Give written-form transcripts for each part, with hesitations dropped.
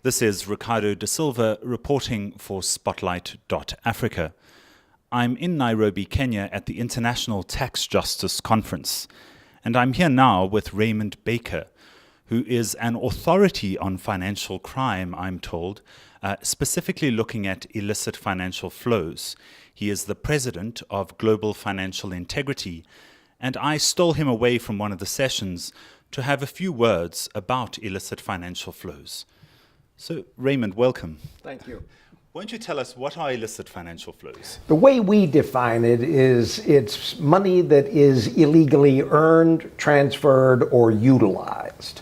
This is Ricardo da Silva reporting for Spotlight.Africa. I'm in Nairobi, Kenya at the International Tax Justice Conference, and I'm here now with Raymond Baker, who is an authority on financial crime, I'm told, specifically looking at illicit financial flows. He is the president of Global Financial Integrity, and I stole him away from one of the sessions to have a few words about illicit financial flows. So, Raymond, welcome. Thank you. Won't you tell us what are illicit financial flows? The way we define it is it's money that is illegally earned, transferred, or utilized.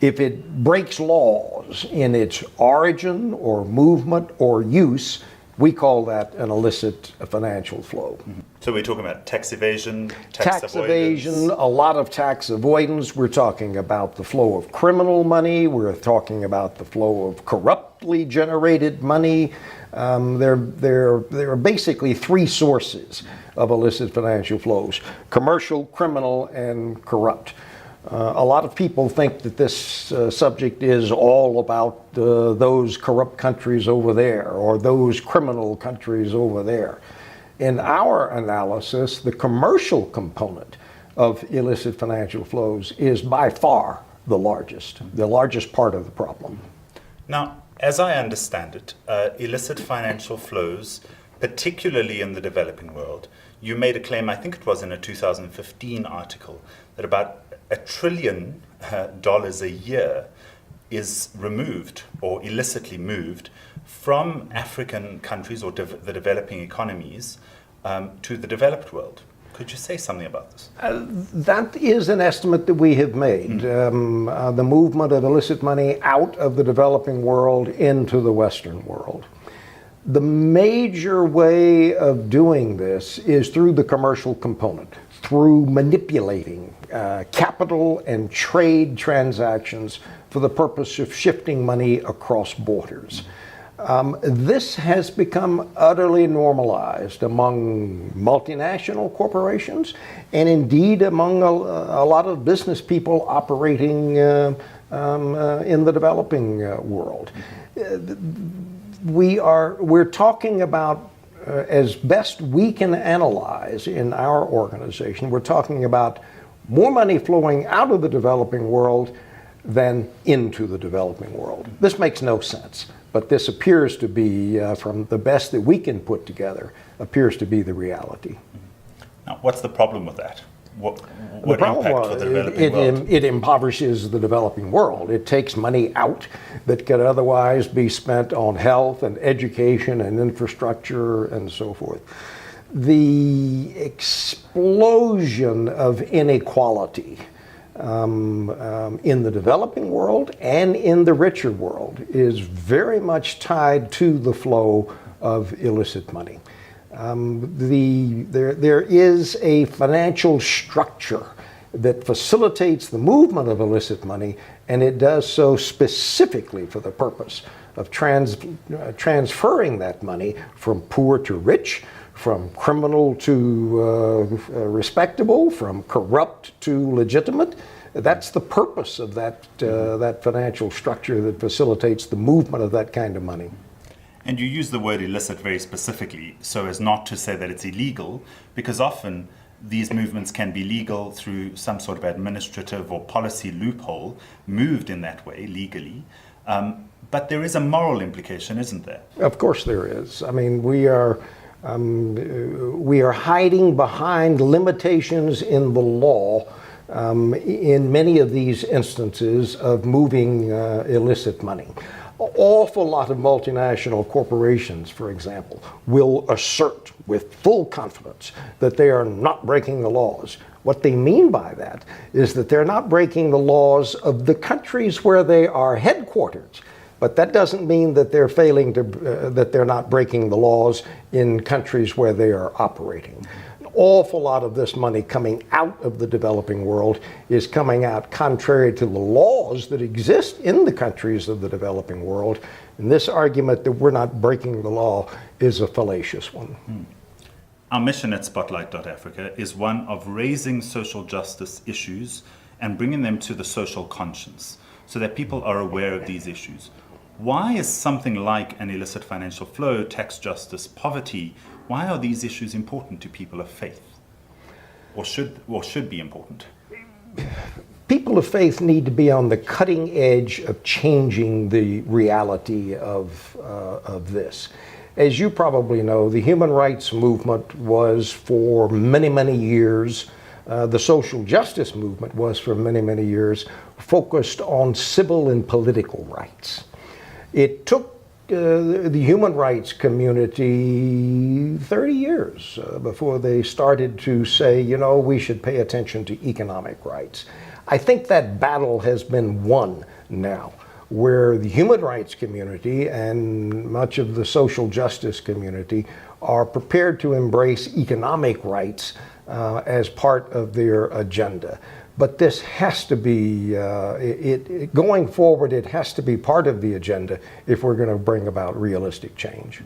If it breaks laws in its origin or movement or use, we call that an illicit financial flow. Mm-hmm. So we're talking about tax evasion, tax evasion, a lot of tax avoidance. We're talking about the flow of criminal money. We're talking about the flow of corruptly generated money. There are basically three sources of illicit financial flows: commercial, criminal, and corrupt. A lot of people think that this subject is all about those corrupt countries over there or those criminal countries over there. In our analysis, the commercial component of illicit financial flows is by far the largest part of the problem. Now, as I understand it, illicit financial flows, particularly in the developing world, you made a claim, I think it was in a 2015 article, that about $1 trillion a year is removed or illicitly moved from African countries or the developing economies to the developed world. Could you say something about this? That is an estimate that we have made. The movement of illicit money out of the developing world into the Western world. The major way of doing this is through the commercial component, through manipulating capital and trade transactions for the purpose of shifting money across borders. This has become utterly normalized among multinational corporations and indeed among a lot of business people operating in the developing world. We're talking about, as best we can analyze in our organization, we're talking about more money flowing out of the developing world than into the developing world. This makes no sense, but this appears to be, from the best that we can put together, appears to be the reality. Now, what's the problem with that? What problem impact for the developing world? It impoverishes the developing world. It takes money out that could otherwise be spent on health and education and infrastructure and so forth. The explosion of inequality in the developing world and in the richer world is very much tied to the flow of illicit money. There is a financial structure that facilitates the movement of illicit money, and it does so specifically for the purpose of transferring that money from poor to rich, from criminal to respectable, from corrupt to legitimate. That's the purpose of that financial structure that facilitates the movement of that kind of money. And you use the word illicit very specifically so as not to say that it's illegal, because often these movements can be legal through some sort of administrative or policy loophole, moved in that way legally. But there is a moral implication, isn't there? Of course there is. I mean, we are hiding behind limitations in the law in many of these instances of moving illicit money. An awful lot of multinational corporations, for example, will assert with full confidence that they are not breaking the laws. What they mean by that is that they're not breaking the laws of the countries where they are headquartered. But that doesn't mean that they're that they're not breaking the laws in countries where they are operating. An awful lot of this money coming out of the developing world is coming out contrary to the laws that exist in the countries of the developing world. And this argument that we're not breaking the law is a fallacious one. Our mission at Spotlight.Africa is one of raising social justice issues and bringing them to the social conscience so that people are aware of these issues. Why is something like an illicit financial flow, tax justice, poverty, why are these issues important to people of faith? Or should be important? People of faith need to be on the cutting edge of changing the reality of this. As you probably know, the human rights movement was for many, many years, the social justice movement was for many, many years, focused on civil and political rights. It took the human rights community 30 years before they started to say, you know, we should pay attention to economic rights. I think that battle has been won now, where the human rights community and much of the social justice community are prepared to embrace economic rights as part of their agenda. But this has to be, going forward, it has to be part of the agenda if we're going to bring about realistic change.